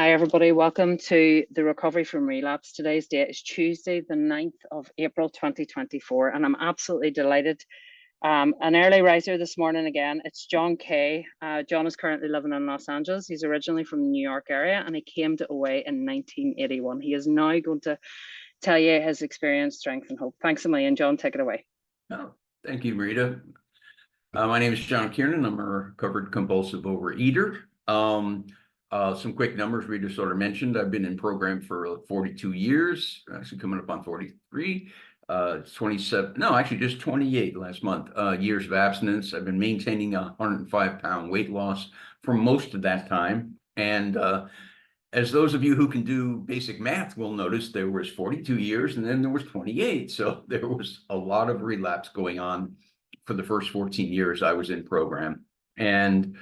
Hi, everybody. Welcome to the Recovery from Relapse. Today's date is Tuesday, the 9th of April, 2024, and I'm absolutely delighted. An early riser this morning again. It's John Kay. John is currently living in Los Angeles. He's originally from the New York area, and he came to OA in 1981. He is now going to tell you his experience, strength, and hope. Thanks a million, John. Take it away. Oh, thank you, Rita. My name is John Kiernan. I'm a recovered compulsive overeater. Some quick numbers Rita sort of mentioned. I've been in program for 42 years, actually coming up on 43. 27, no, actually just 28 last month, years of abstinence. I've been maintaining a 105-pound weight loss for most of that time. And as those of you who can do basic math will notice, there was 42 years and then there was 28. So there was a lot of relapse going on for the first 14 years I was in program. And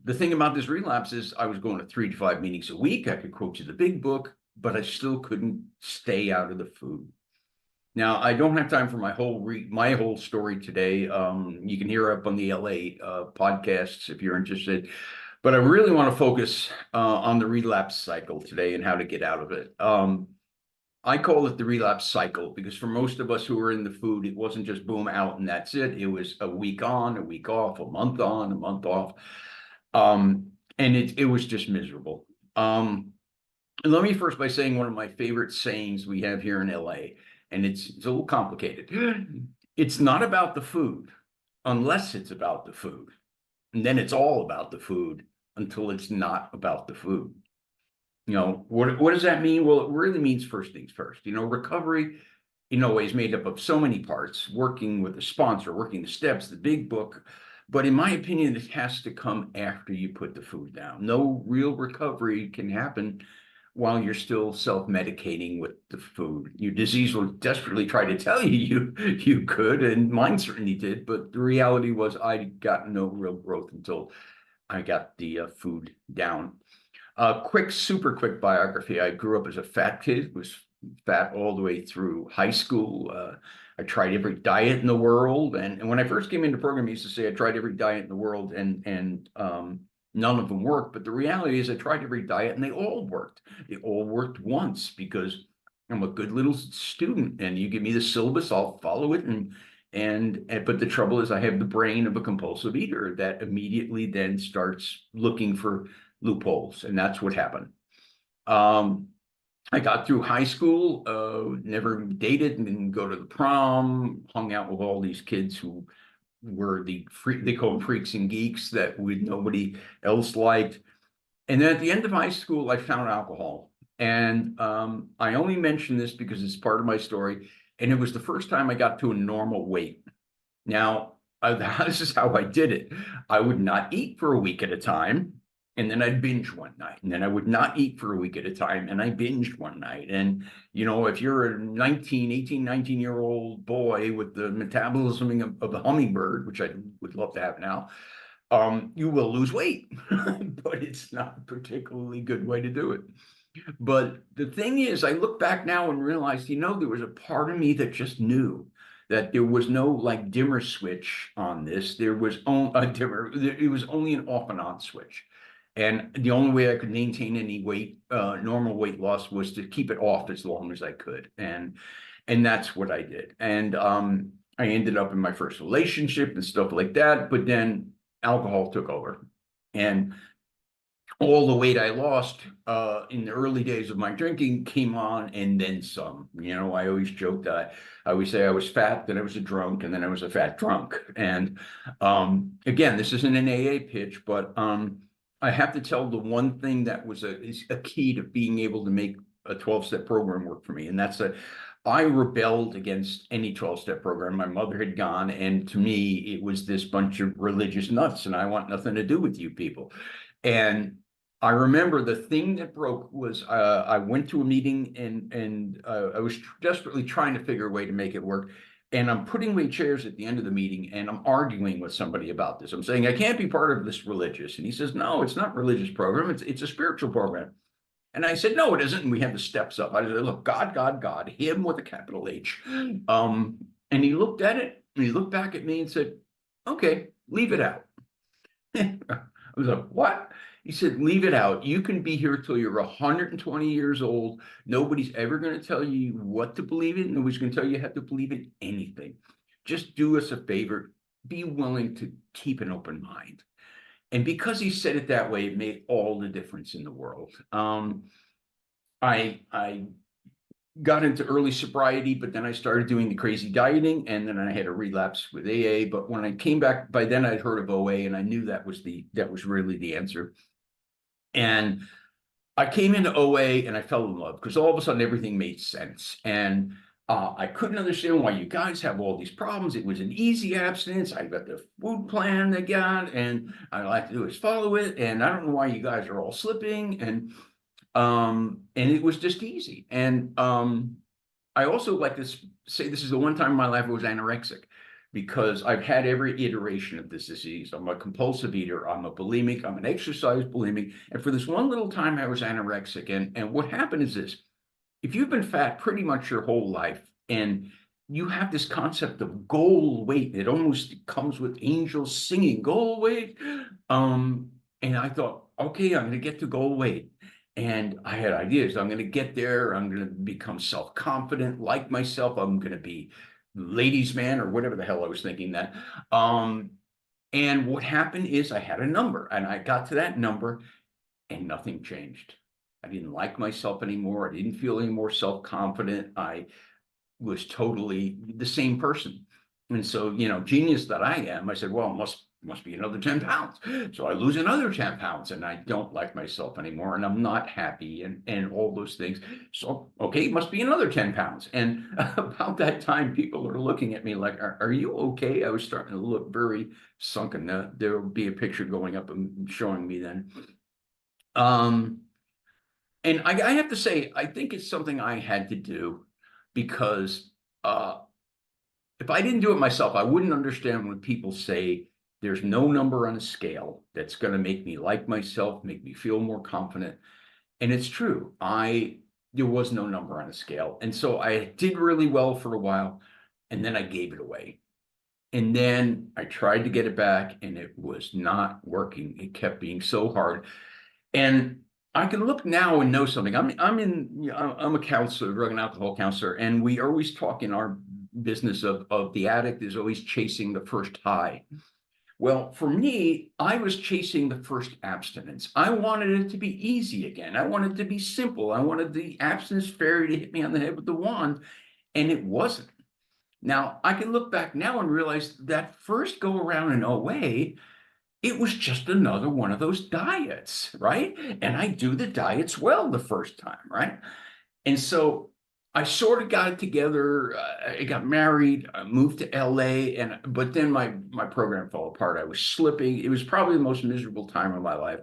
the thing about this relapse is I was going to 3 to 5 meetings a week. I could quote you the big book, but I still couldn't stay out of the food. Now, I don't have time for my whole story today. You can hear up on the LA podcasts if you're interested. But I really want to focus on the relapse cycle today and how to get out of it. I call it the relapse cycle because for most of us who are in the food, it wasn't just boom out and that's it. It was a week on, a week off, a month on, a month off. And it was just miserable. And let me first by saying one of my favorite sayings we have here in LA, and it's a little complicated. It's not about the food unless it's about the food. And then it's all about the food until it's not about the food. You know, what does that mean? Well, it really means first things first. You know, recovery in a way is made up of so many parts, working with a sponsor, working the steps, the big book. But in my opinion, it has to come after you put the food down. No real recovery can happen while you're still self-medicating with the food. Your disease will desperately try to tell you you could, and mine certainly did, but the reality was I got no real growth until I got the food down. Super quick biography. I grew up as a fat kid, was fat all the way through high school. I tried every diet in the world. And when I first came into the program, I used to say I tried every diet in the world and none of them worked. But the reality is I tried every diet and they all worked. They all worked once because I'm a good little student and you give me the syllabus, I'll follow it. But the trouble is I have the brain of a compulsive eater that immediately then starts looking for loopholes. And that's what happened. I got through high school, never dated and didn't go to the prom, hung out with all these kids who were they call them freaks and geeks that nobody else liked. And then at the end of high school, I found alcohol. And I only mention this because it's part of my story. And it was the first time I got to a normal weight. Now, this is how I did it. I would not eat for a week at a time. And then I'd binge one night, and then I would not eat for a week at a time, and I binged one night. And, you know, if you're a 19-year-old boy with the metabolism of a hummingbird, which I would love to have now, you will lose weight, but it's not a particularly good way to do it. But the thing is, I look back now and realize, you know, there was a part of me that just knew that there was no like dimmer switch on this. There was it was only an off and on switch. And the only way I could maintain any normal weight loss was to keep it off as long as I could. And that's what I did. And I ended up in my first relationship and stuff like that. But then alcohol took over. And all the weight I lost in the early days of my drinking came on and then some. You know, I always joked that I always say I was fat, then I was a drunk, and then I was a fat drunk. And again, this isn't an AA pitch, but I have to tell the one thing that was a key to being able to make a 12-step program work for me. And that's that I rebelled against any 12-step program. My mother had gone, and to me, it was this bunch of religious nuts, and I want nothing to do with you people. And I remember the thing that broke was I went to a meeting and I was desperately trying to figure a way to make it work. And I'm putting away chairs at the end of the meeting and I'm arguing with somebody about this. I'm saying, I can't be part of this religious. And he says, no, it's not a religious program. It's a spiritual program. And I said, no, it isn't. And we have the steps up. I said, look, God, him with a capital H. And he looked at it and he looked back at me and said, okay, leave it out. I was like, what? He said, leave it out. You can be here till you're 120 years old. Nobody's ever going to tell you what to believe in. Nobody's going to tell you you have to believe in anything. Just do us a favor. Be willing to keep an open mind. And because he said it that way, it made all the difference in the world. I got into early sobriety, but then I started doing the crazy dieting, and then I had a relapse with AA. But when I came back, by then I'd heard of OA, and I knew that was really the answer. And I came into OA and I fell in love because all of a sudden everything made sense. And I couldn't understand why you guys have all these problems. It was an easy abstinence. I got the food plan they got, and all I have to do is follow it. And I don't know why you guys are all slipping. And it was just easy. And I also like to say this is the one time in my life I was anorexic, because I've had every iteration of this disease. I'm a compulsive eater. I'm a bulimic. I'm an exercise bulimic. And for this one little time, I was anorexic. And what happened is this: if you've been fat pretty much your whole life, and you have this concept of goal weight, it almost comes with angels singing goal weight. And I thought, okay, I'm going to get to goal weight. And I had ideas. I'm going to get there. I'm going to become self-confident, like myself. I'm going to be ladies' man, or whatever the hell I was thinking that. And what happened is I had a number, and I got to that number, and nothing changed. I didn't like myself anymore. I didn't feel any more self-confident. I was totally the same person. And so, genius that I am, I said, well, it must be another 10 pounds. So I lose another 10 pounds, and I don't like myself anymore, and I'm not happy, and all those things. So, okay, it must be another 10 pounds. And about that time, people are looking at me like, are you okay? I was starting to look very sunken. There will be a picture going up and showing me then. And I have to say, I think it's something I had to do, because if I didn't do it myself, I wouldn't understand when people say there's no number on a scale that's going to make me like myself, make me feel more confident. And it's true. There was no number on a scale. And so I did really well for a while, and then I gave it away. And then I tried to get it back, and it was not working. It kept being so hard. And I can look now and know something. I'm a counselor, drug and alcohol counselor, and we always talk in our business of the addict is always chasing the first high. Well, for me, I was chasing the first abstinence. I wanted it to be easy again. I wanted it to be simple. I wanted the abstinence fairy to hit me on the head with the wand, and it wasn't. Now, I can look back now and realize that first go around in OA, it was just another one of those diets, right? And I do the diets well the first time, right? And so I sort of got it together. I got married, I moved to LA, but then my program fell apart. I was slipping. It was probably the most miserable time of my life.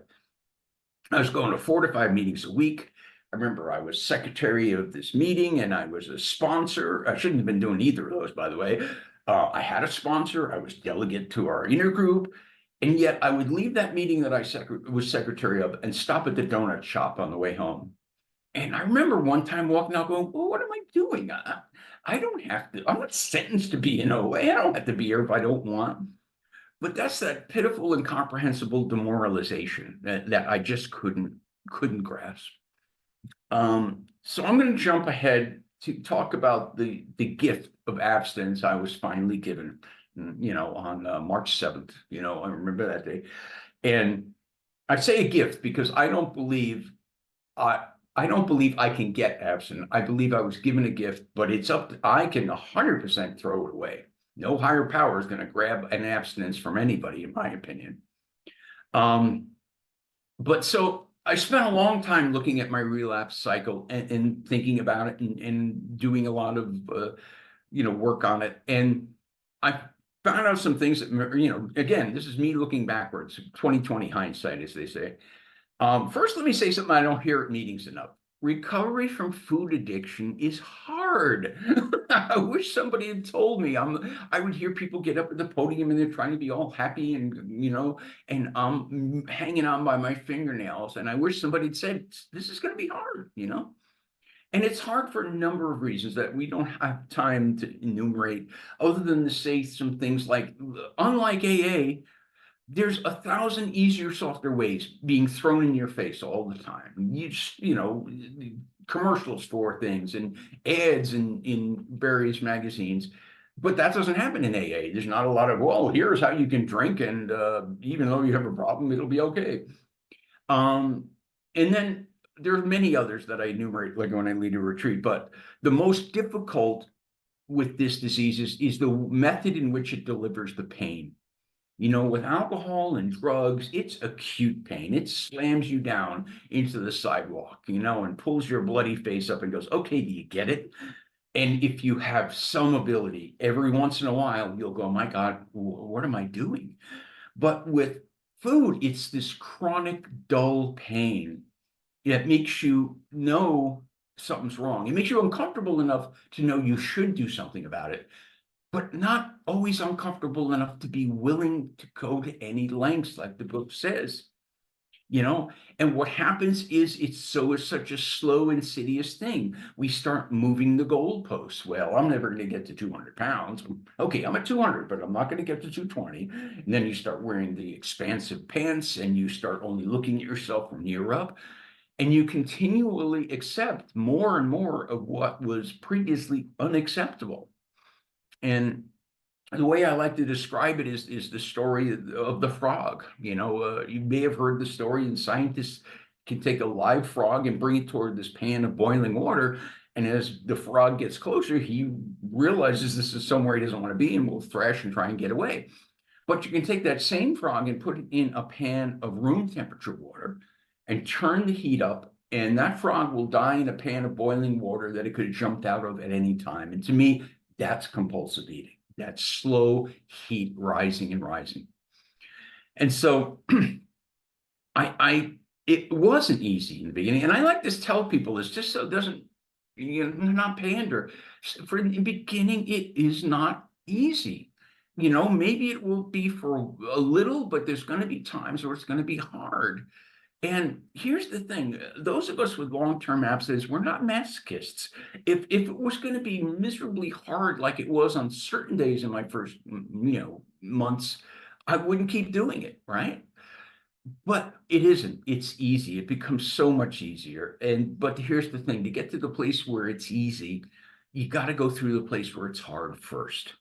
I was going to 4 to 5 meetings a week. I remember I was secretary of this meeting, and I was a sponsor. I shouldn't have been doing either of those, by the way. I had a sponsor. I was delegate to our intergroup. And yet I would leave that meeting that I was secretary of and stop at the donut shop on the way home. And I remember one time walking out going, well, what am I doing? I don't have to, I'm not sentenced to be in OA. I don't have to be here if I don't want. But that's that pitiful, incomprehensible demoralization that I just couldn't grasp. So I'm going to jump ahead to talk about the gift of abstinence I was finally given, on March 7th. I remember that day. And I say a gift because I don't believe I can get abstinent. I believe I was given a gift, but it's up to, I can 100% throw it away. No higher power is going to grab an abstinence from anybody, in my opinion. But so I spent a long time looking at my relapse cycle and thinking about it and doing a lot of work on it. And I found out some things that, again, this is me looking backwards, 2020 hindsight, as they say. First, let me say something I don't hear at meetings enough. Recovery from food addiction is hard. I wish somebody had told me. I would hear people get up at the podium and they're trying to be all happy and and I'm hanging on by my fingernails. And I wish somebody had said, this is going to be hard, And it's hard for a number of reasons that we don't have time to enumerate, other than to say some things like, unlike AA, there's 1,000 easier, softer ways being thrown in your face all the time. Commercials for things and ads in various magazines. But that doesn't happen in AA. There's not a lot of, well, here's how you can drink, and even though you have a problem, it'll be okay. And then there are many others that I enumerate, like when I lead a retreat. But the most difficult with this disease is the method in which it delivers the pain. With alcohol and drugs, it's acute pain. It slams you down into the sidewalk, and pulls your bloody face up and goes, okay, do you get it? And if you have some ability, every once in a while, you'll go, my God, what am I doing? But with food, it's this chronic, dull pain that makes you know something's wrong. It makes you uncomfortable enough to know you should do something about it, but not always uncomfortable enough to be willing to go to any lengths, like the book says. And what happens is it's such a slow, insidious thing. We start moving the goalposts. Well, I'm never going to get to 200 pounds. Okay, I'm at 200, but I'm not going to get to 220. And then you start wearing the expansive pants, and you start only looking at yourself from near up. And you continually accept more and more of what was previously unacceptable. And the way I like to describe it is the story of the frog. You may have heard the story, and scientists can take a live frog and bring it toward this pan of boiling water. And as the frog gets closer, he realizes this is somewhere he doesn't want to be and will thrash and try and get away. But you can take that same frog and put it in a pan of room temperature water and turn the heat up, and that frog will die in a pan of boiling water that it could have jumped out of at any time. And to me, that's compulsive eating. That slow heat rising and rising. And so it wasn't easy in the beginning. And I like to tell people this just so it doesn't, not pander. For the beginning, it is not easy. Maybe it will be for a little, but there's going to be times where it's going to be hard. And here's the thing, those of us with long-term abstinence, we're not masochists. If it was going to be miserably hard like it was on certain days in my first, months, I wouldn't keep doing it, right? But it isn't. It's easy. It becomes so much easier. But here's the thing, to get to the place where it's easy, you got to go through the place where it's hard first.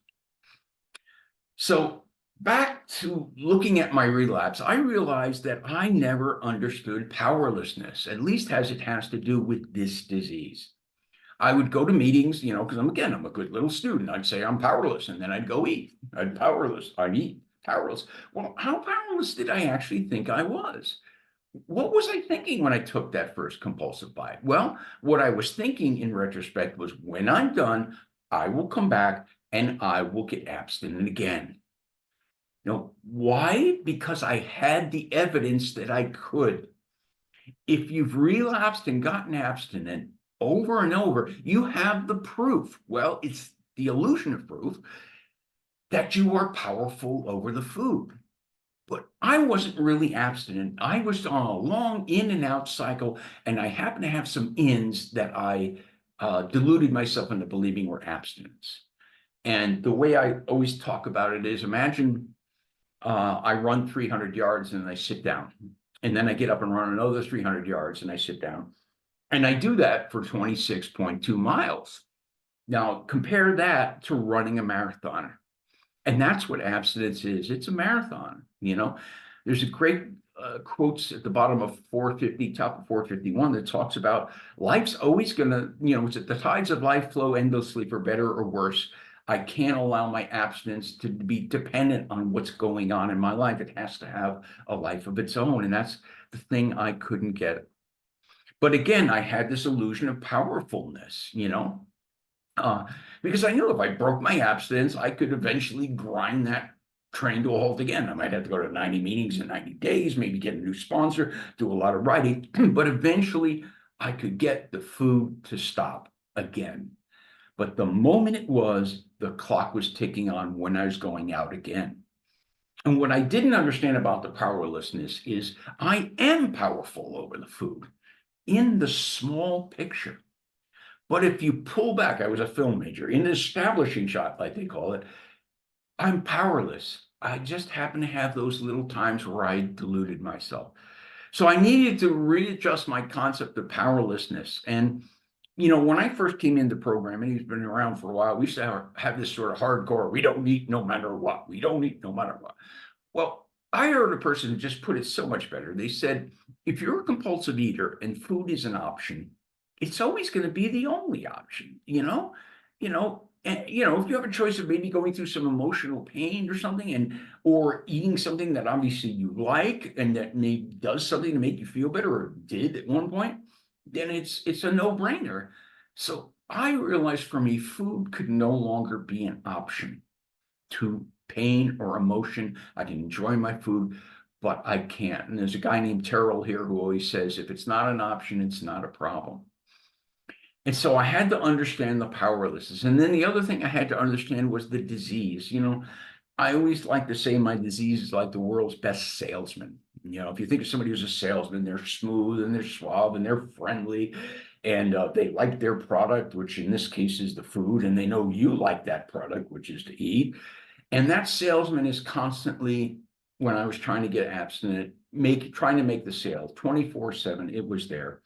So back to looking at my relapse, I realized that I never understood powerlessness, at least as it has to do with this disease. I would go to meetings, because I'm a good little student. I'd say I'm powerless, and then I'd go eat. I'd eat, powerless. Well, how powerless did I actually think I was? What was I thinking when I took that first compulsive bite? Well, what I was thinking in retrospect was, when I'm done, I will come back and I will get abstinent again. Why? Because I had the evidence that I could. If you've relapsed and gotten abstinent over and over, you have the proof. Well, it's the illusion of proof that you are powerful over the food. But I wasn't really abstinent. I was on a long in and out cycle, and I happened to have some ins that I deluded myself into believing were abstinence. And the way I always talk about it is, imagine I run 300 yards and I sit down. And then I get up and run another 300 yards and I sit down. And I do that for 26.2 miles. Now, compare that to running a marathon. And that's what abstinence is. It's a marathon. There's a great quotes at the bottom of 450, top of 451, that talks about life's always going to, the tides of life flow endlessly, for better or worse. I can't allow my abstinence to be dependent on what's going on in my life. It has to have a life of its own. And that's the thing I couldn't get. But again, I had this illusion of powerfulness, because I knew if I broke my abstinence, I could eventually grind that train to a halt again. I might have to go to 90 meetings in 90 days, maybe get a new sponsor, do a lot of writing, but eventually I could get the food to stop again. But the moment it was, the clock was ticking on when I was going out again. And what I didn't understand about the powerlessness is I am powerful over the food in the small picture. But if you pull back, I was a film major, in the establishing shot, like they call it, I'm powerless. I just happened to have those little times where I deluded myself. So I needed to readjust my concept of powerlessness. And, when I first came into programming, he's been around for a while, we used to have this sort of hardcore, we don't eat no matter what. We don't eat no matter what. Well, I heard a person who just put it so much better. They said, if you're a compulsive eater and food is an option, it's always going to be the only option, if you have a choice of maybe going through some emotional pain or something, or eating something that obviously you like and that maybe does something to make you feel better or did at one point, then it's a no-brainer. So I realized for me, food could no longer be an option to pain or emotion. I can enjoy my food, but I can't. And there's a guy named Terrell here who always says, if it's not an option, it's not a problem. And so I had to understand the powerlessness. And then the other thing I had to understand was the disease. I always like to say my disease is like the world's best salesman. If you think of somebody who's a salesman, they're smooth and they're suave and they're friendly and they like their product, which in this case is the food, and they know you like that product, which is to eat. And that salesman is constantly, when I was trying to get abstinent, trying to make the sale 24/7, it was there.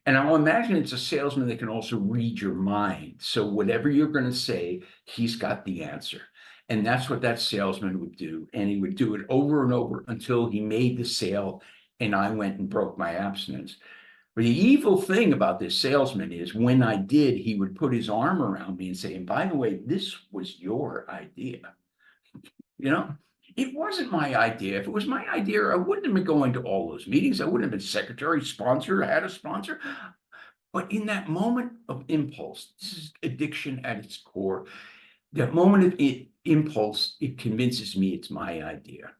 And I'll imagine it's a salesman that can also read your mind. So whatever you're going to say, he's got the answer. And that's what that salesman would do. And he would do it over and over until he made the sale and I went and broke my abstinence. But the evil thing about this salesman is when I did, he would put his arm around me and say, and by the way, this was your idea. It wasn't my idea. If it was my idea, I wouldn't have been going to all those meetings. I wouldn't have been secretary, sponsor, had a sponsor. But in that moment of impulse, this is addiction at its core. That moment of impulse, it convinces me it's my idea.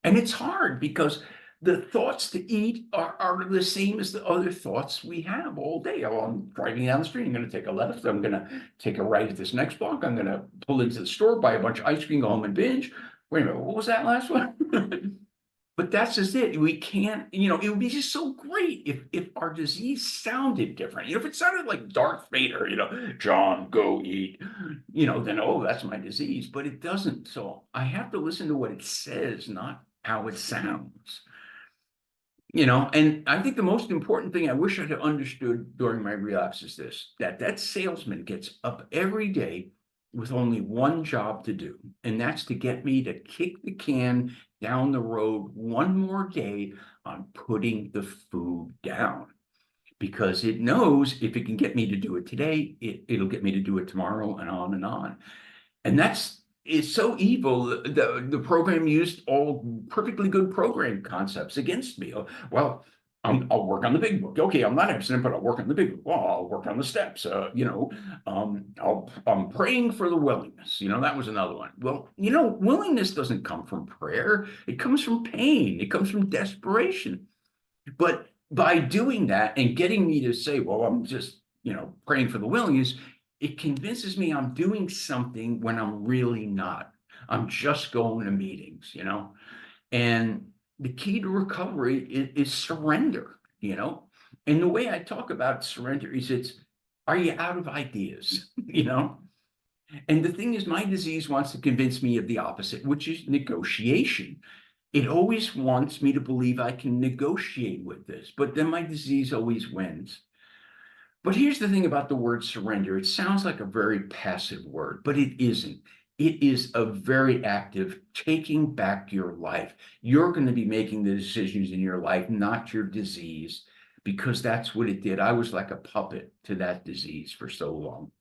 And it's hard because the thoughts to eat are the same as the other thoughts we have all day. Oh, I'm driving down the street. I'm going to take a left. I'm going to take a right at this next block. I'm going to pull into the store, buy a bunch of ice cream, go home and binge. Wait a minute, what was that last one? But that's just it. We can't, it would be just so great if our disease sounded different. If it sounded like Darth Vader, John, go eat, then, oh, that's my disease. But it doesn't. So I have to listen to what it says, not how it sounds. And I think the most important thing I wish I'd have understood during my relapse is this, that salesman gets up every day with only one job to do, and that's to get me to kick the can down the road one more day on putting the food down. Because it knows if it can get me to do it today, it'll get me to do it tomorrow and on and on. And it's so evil. The program used all perfectly good program concepts against me. Well, I'll work on the big book. Okay, I'm not abstinent, but I'll work on the big book. Well, I'll work on the steps. I'm praying for the willingness. That was another one. Well, willingness doesn't come from prayer. It comes from pain. It comes from desperation. But by doing that and getting me to say, well, I'm just, praying for the willingness, it convinces me I'm doing something when I'm really not. I'm just going to meetings, and the key to recovery is surrender, and the way I talk about surrender is are you out of ideas, and the thing is, my disease wants to convince me of the opposite, which is negotiation. It always wants me to believe I can negotiate with this, but then my disease always wins. But here's the thing about the word surrender. It sounds like a very passive word, but it isn't. It is a very active taking back your life. You're going to be making the decisions in your life, not your disease, because that's what it did. I was like a puppet to that disease for so long.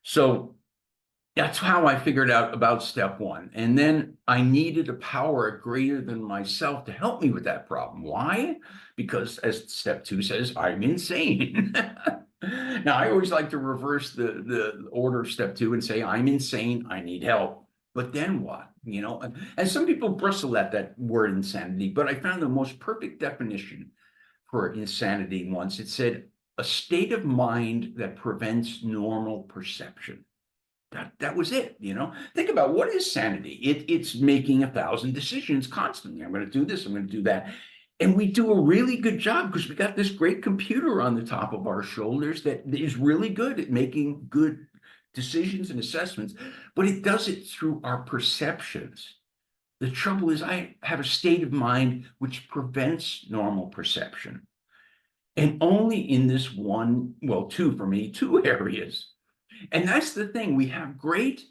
So that's how I figured out about step one. And then I needed a power greater than myself to help me with that problem. Why? Because as step two says, I'm insane. Now, I always like to reverse the order of step two and say, I'm insane, I need help. But then what? And some people bristle at that word insanity, but I found the most perfect definition for insanity once. It said, a state of mind that prevents normal perception. That was it, Think about what is sanity. It's making 1,000 decisions constantly. I'm going to do this, I'm going to do that. And we do a really good job because we got this great computer on the top of our shoulders that is really good at making good decisions and assessments, but it does it through our perceptions. The trouble is I have a state of mind which prevents normal perception. And only in this one, well, two for me, two areas. And that's the thing. We have great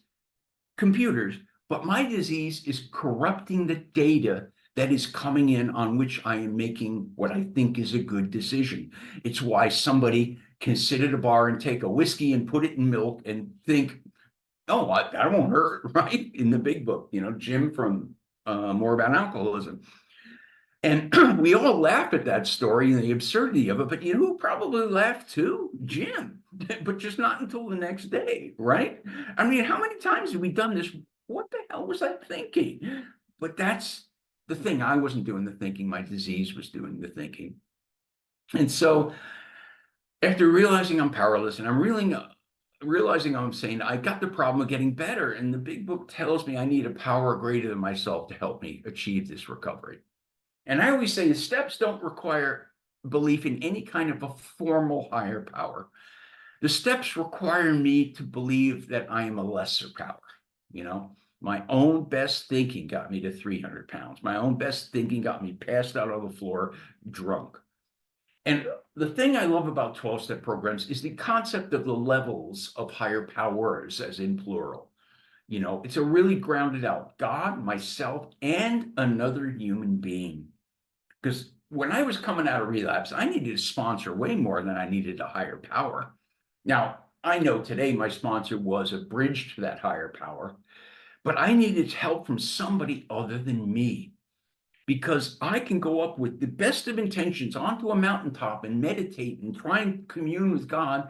computers, but my disease is corrupting the data that is coming in on which I am making what I think is a good decision. It's why somebody can sit at a bar and take a whiskey and put it in milk and think, oh, that won't hurt, right? In the big book, Jim from More About Alcoholism. And we all laugh at that story and the absurdity of it, but you know who probably laughed too? Jim, but just not until the next day, right? I mean, how many times have we done this? What the hell was I thinking? But that's the thing. I wasn't doing the thinking. My disease was doing the thinking. And so after realizing I'm powerless and I'm realizing I'm saying I got the problem of getting better, and the big book tells me I need a power greater than myself to help me achieve this recovery. And I always say the steps don't require belief in any kind of a formal higher power. The steps require me to believe that I am a lesser power. My own best thinking got me to 300 pounds. My own best thinking got me passed out on the floor, drunk. And the thing I love about 12-step programs is the concept of the levels of higher powers, as in plural. It's a really grounded out God, myself, and another human being. Because when I was coming out of relapse, I needed a sponsor way more than I needed a higher power. Now, I know today my sponsor was a bridge to that higher power, but I needed help from somebody other than me, because I can go up with the best of intentions onto a mountaintop and meditate and try and commune with God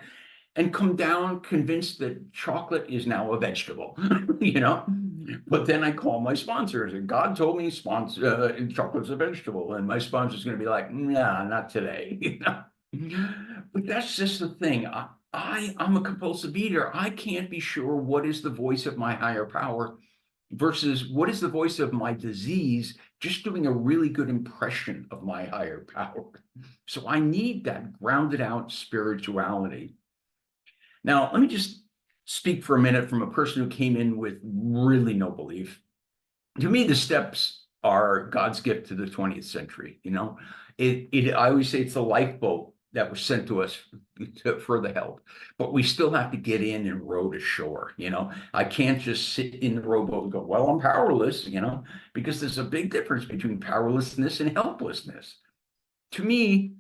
and come down convinced that chocolate is now a vegetable, But then I call my sponsors, and God told me chocolate's a vegetable, and my sponsor's going to be like, nah, not today, But that's just the thing. I'm a compulsive eater. I can't be sure what is the voice of my higher power versus what is the voice of my disease, just doing a really good impression of my higher power. So I need that grounded out spirituality. Now, let me just speak for a minute from a person who came in with really no belief. To me, the steps are God's gift to the 20th century. I always say it's the lifeboat that was sent to us for the help, but we still have to get in and row to shore. I can't just sit in the rowboat and go, well, I'm powerless, because there's a big difference between powerlessness and helplessness. To me,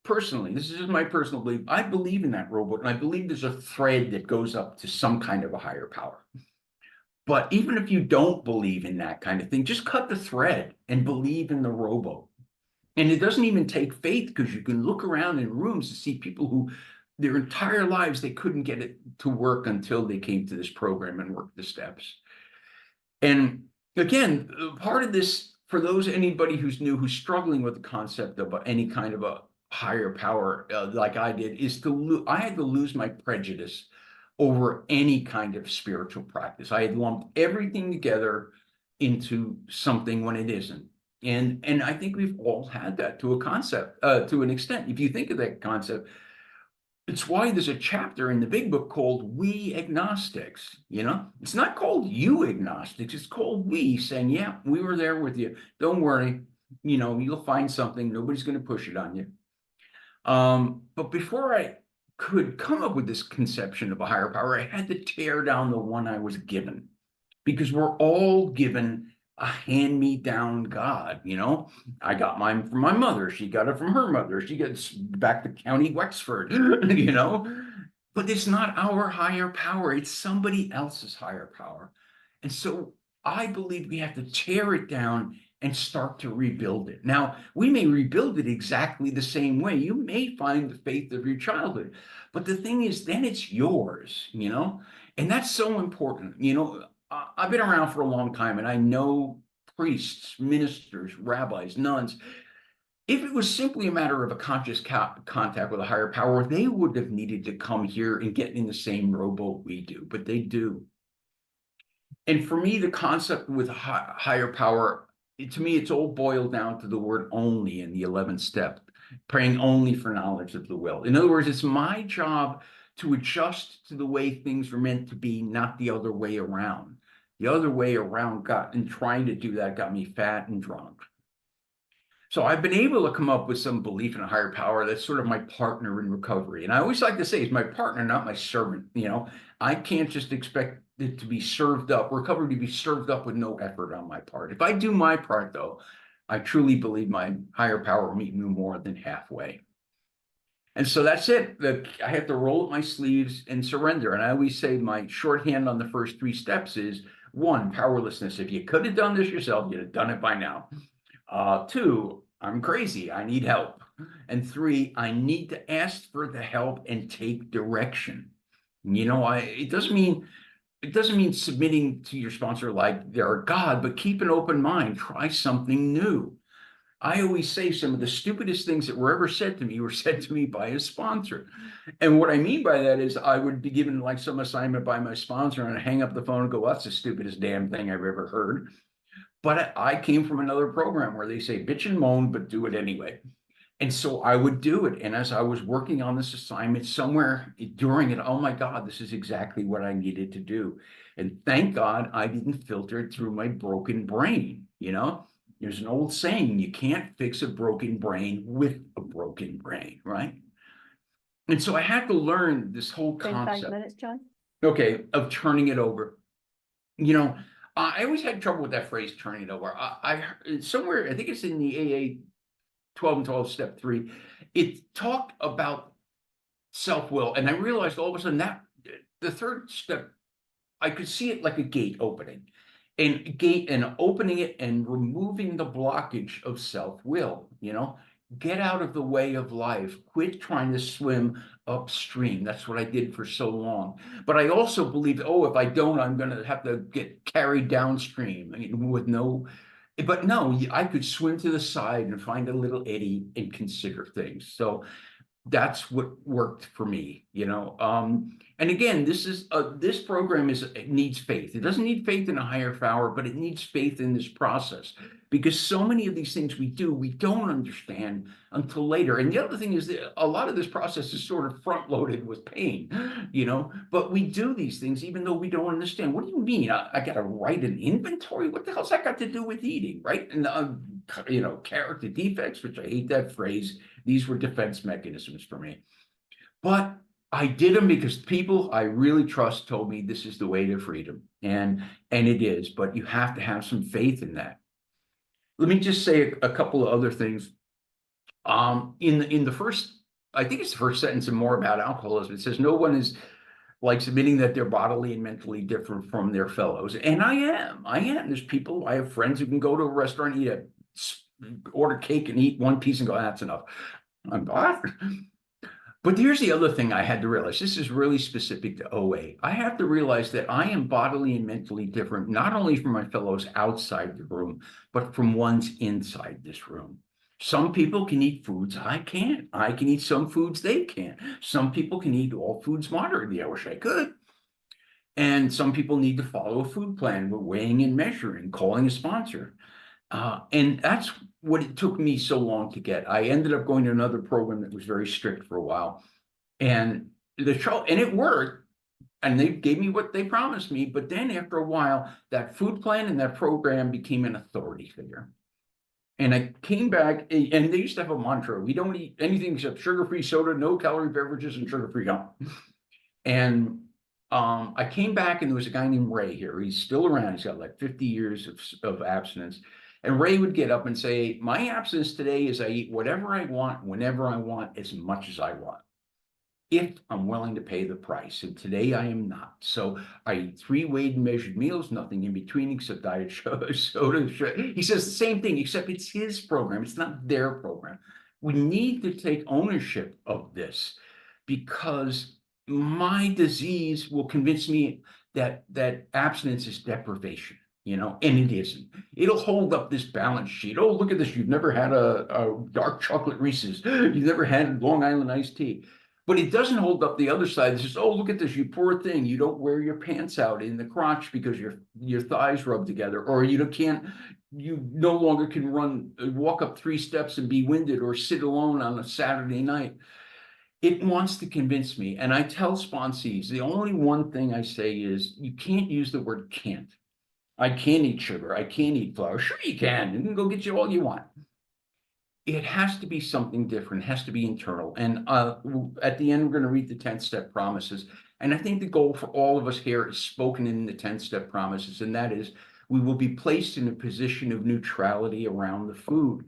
personally, this is just my personal belief. I believe in that rowboat, and I believe there's a thread that goes up to some kind of a higher power. But even if you don't believe in that kind of thing, just cut the thread and believe in the rowboat. And it doesn't even take faith, because you can look around in rooms to see people who their entire lives, they couldn't get it to work until they came to this program and worked the steps. And again, part of this, for anybody who's new, who's struggling with the concept of any kind of a higher power, like I did, is I had to lose my prejudice over any kind of spiritual practice. I had lumped everything together into something when it isn't. And I think we've all had that to an extent. If you think of that concept, it's why there's a chapter in the big book called We Agnostics. It's not called You Agnostics, it's called We, saying, yeah, we were there with you. Don't worry, you'll find something. Nobody's going to push it on you. But before I could come up with this conception of a higher power, I had to tear down the one I was given, because we're all given a hand-me-down God. I got mine from my mother. She got it from her mother. She gets back to County Wexford, But it's not our higher power. It's somebody else's higher power. And so I believe we have to tear it down and start to rebuild it. Now, we may rebuild it exactly the same way. You may find the faith of your childhood, but the thing is, then it's yours, and that's so important. I've been around for a long time, and I know priests, ministers, rabbis, nuns. If it was simply a matter of a conscious contact with a higher power, they would have needed to come here and get in the same rowboat we do, but they do. And for me, the concept with higher power, to me, it's all boiled down to the word only in the 11th step, praying only for knowledge of the will. In other words, it's my job to adjust to the way things are meant to be, not the other way around. The other way around and trying to do that got me fat and drunk. So I've been able to come up with some belief in a higher power that's sort of my partner in recovery. And I always like to say it's my partner, not my servant. I can't just expect it to be served up, recovery to be served up with no effort on my part. If I do my part, though, I truly believe my higher power will meet me more than halfway. And so that's it. I have to roll up my sleeves and surrender. And I always say my shorthand on the first 3 steps is 1, powerlessness. If you could have done this yourself, you'd have done it by now. 2, I'm crazy. I need help. And 3, I need to ask for the help and take direction. It doesn't mean submitting to your sponsor like they're a god, but keep an open mind. Try something new. I always say some of the stupidest things that were ever said to me were said to me by a sponsor. And what I mean by that is I would be given like some assignment by my sponsor and I'd hang up the phone and go, that's the stupidest damn thing I've ever heard. But I came from another program where they say, bitch and moan, but do it anyway. And so I would do it. And as I was working on this assignment somewhere during it, oh my God, this is exactly what I needed to do. And thank God I didn't filter it through my broken brain. There's an old saying, you can't fix a broken brain with a broken brain, right? And so I had to learn this whole concept. 5 minutes, John. Okay, of turning it over. I always had trouble with that phrase, turning it over. I somewhere, I think it's in the AA 12 and 12, step 3, it talked about self-will. And I realized all of a sudden that the third step, I could see it like a gate opening. And opening it and removing the blockage of self-will, get out of the way of life, quit trying to swim upstream. That's what I did for so long. But I also believed, if I don't, I'm going to have to get carried downstream. But no, I could swim to the side and find a little eddy and consider things. So that's what worked for me, and again, this program needs faith. It doesn't need faith in a higher power, but it needs faith in this process, because so many of these things we don't understand until later. And the other thing is that a lot of this process is sort of front loaded with pain, but we do these things even though we don't understand. What do you mean? I got to write an inventory? What the hell's that got to do with eating, right? And character defects, which I hate that phrase. These were defense mechanisms for me. But I did them because people I really trust told me this is the way to freedom. And it is, but you have to have some faith in that. Let me just say a couple of other things. In the first, I think it's the first sentence and more about alcoholism, it says no one is like admitting that they're bodily and mentally different from their fellows. And I am. There's people, I have friends who can go to a restaurant, order cake and eat one piece and go, that's enough. I'm bothered. But here's the other thing I had to realize. This is really specific to OA. I have to realize that I am bodily and mentally different, not only from my fellows outside the room, but from ones inside this room. Some people can eat foods I can't. I can eat some foods they can't. Some people can eat all foods moderately. I wish I could. And some people need to follow a food plan with weighing and measuring, calling a sponsor. And that's what it took me so long to get. I ended up going to another program that was very strict for a while. And it worked. And they gave me what they promised me. But then after a while, that food plan and that program became an authority figure. And I came back, and they used to have a mantra: we don't eat anything except sugar-free soda, no calorie beverages, and sugar-free gum. And I came back, and there was a guy named Ray here. He's still around. He's got like 50 years of abstinence. And Ray would get up and say, my abstinence today is I eat whatever I want, whenever I want, as much as I want, if I'm willing to pay the price. And today I am not. So I eat 3 weighed and measured meals, nothing in between except diet soda. He says the same thing, except it's his program. It's not their program. We need to take ownership of this, because my disease will convince me that abstinence is deprivation. And it isn't. It'll hold up this balance sheet. Oh, look at this. You've never had a dark chocolate Reese's. You've never had Long Island iced tea. But it doesn't hold up the other side. It says, oh, look at this, you poor thing. You don't wear your pants out in the crotch because your thighs rub together, or you no longer can walk up 3 steps and be winded, or sit alone on a Saturday night. It wants to convince me. And I tell sponsees, the only one thing I say is, you can't use the word can't. I can't eat sugar. I can't eat flour. Sure, you can. You can go get you all you want. It has to be something different. It has to be internal. And at the end, we're going to read the 10-step promises. And I think the goal for all of us here is spoken in the 10-step promises, and that is we will be placed in a position of neutrality around the food.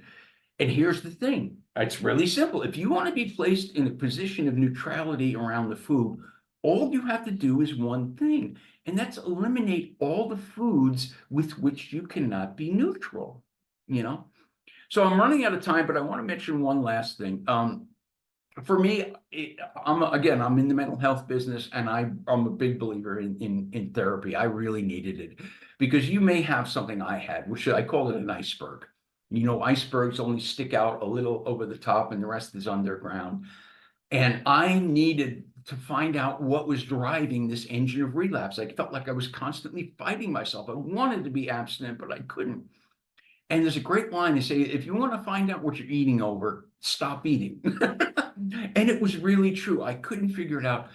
And here's the thing, it's really simple. If you want to be placed in a position of neutrality around the food, all you have to do is one thing, and that's eliminate all the foods with which you cannot be neutral, you know? So I'm running out of time, but I want to mention one last thing. For me, I'm in the mental health business, and I'm a big believer in therapy. I really needed it because you may have something I had, which I call it an iceberg. You know, icebergs only stick out a little over the top, and the rest is underground. And I needed to find out what was driving this engine of relapse. I felt like I was constantly fighting myself. I wanted to be abstinent, but I couldn't. And there's a great line they say, if you want to find out what you're eating over, stop eating. And it was really true. I couldn't figure it out.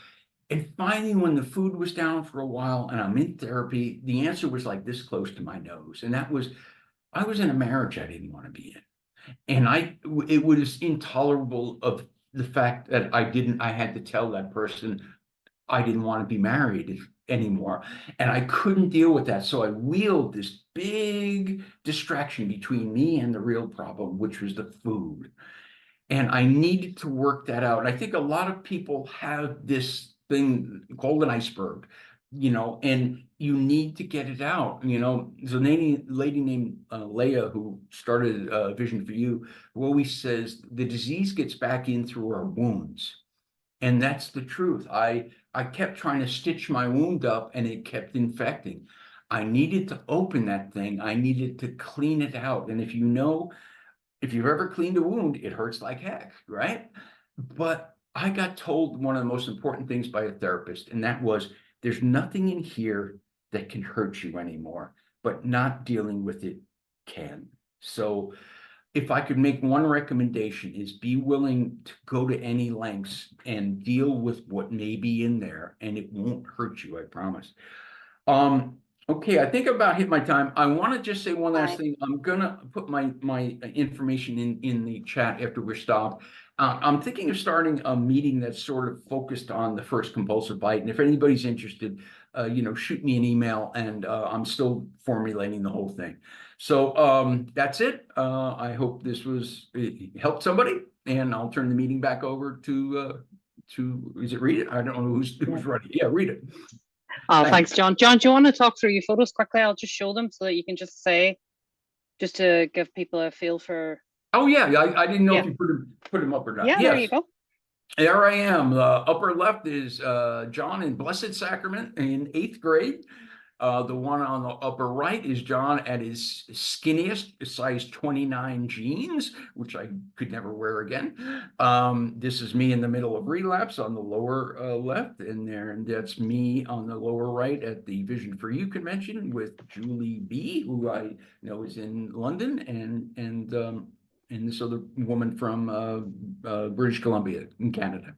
And finally, when the food was down for a while and I'm in therapy, the answer was like this close to my nose. And that was, I was in a marriage I didn't want to be in. And it was intolerable of the fact that I had to tell that person I didn't want to be married anymore. And I couldn't deal with that. So I wheeled this big distraction between me and the real problem, which was the food. And I needed to work that out. And I think a lot of people have this thing called an iceberg, you know, and you need to get it out. You know, there's a lady named Leah who started Vision for You, who always says the disease gets back in through our wounds. And that's the truth. I kept trying to stitch my wound up and it kept infecting. I needed to open that thing. I needed to clean it out. And if you've ever cleaned a wound, it hurts like heck, right? But I got told one of the most important things by a therapist, and that was there's nothing in here that can hurt you anymore, but not dealing with it can. So if I could make one recommendation is be willing to go to any lengths and deal with what may be in there, and it won't hurt you, I promise. Okay, I think I about hit my time. I want to just say one last thing. I'm gonna put my information in the chat after we're stopped. I'm thinking of starting a meeting that's sort of focused on the first compulsive bite. And if anybody's interested, shoot me an email, and I'm still formulating the whole thing. So that's it. I hope this it helped somebody, and I'll turn the meeting back over to is it Rita? I don't know who's running. Yeah, Rita. Thanks, John. John, do you want to talk through your photos quickly? I'll just show them so that you can just say, just to give people a feel for. Oh yeah, I didn't know if you put them up or not. Yeah, yes. There you go. There I am. The upper left is John in Blessed Sacrament in 8th grade. The one on the upper right is John at his skinniest, size 29 jeans, which I could never wear again. This is me in the middle of Relapse on the lower left, and that's me on the lower right at the Vision for You convention with Julie B, who I know is in London, and this other woman from British Columbia in Canada.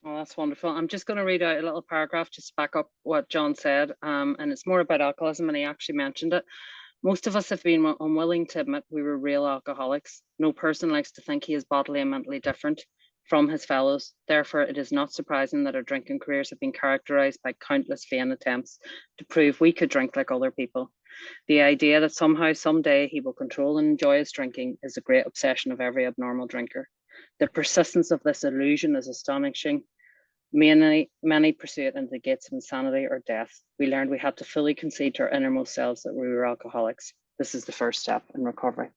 Oh, that's wonderful. I'm just going to read out a little paragraph just to back up what John said. And it's more about alcoholism, and he actually mentioned it. Most of us have been unwilling to admit we were real alcoholics. No person likes to think he is bodily and mentally different from his fellows. Therefore, it is not surprising that our drinking careers have been characterized by countless vain attempts to prove we could drink like other people. The idea that somehow, someday, he will control and enjoy his drinking is a great obsession of every abnormal drinker. The persistence of this illusion is astonishing. Many pursue it into the gates of insanity or death. We learned we had to fully concede to our innermost selves that we were alcoholics. This is the first step in recovery.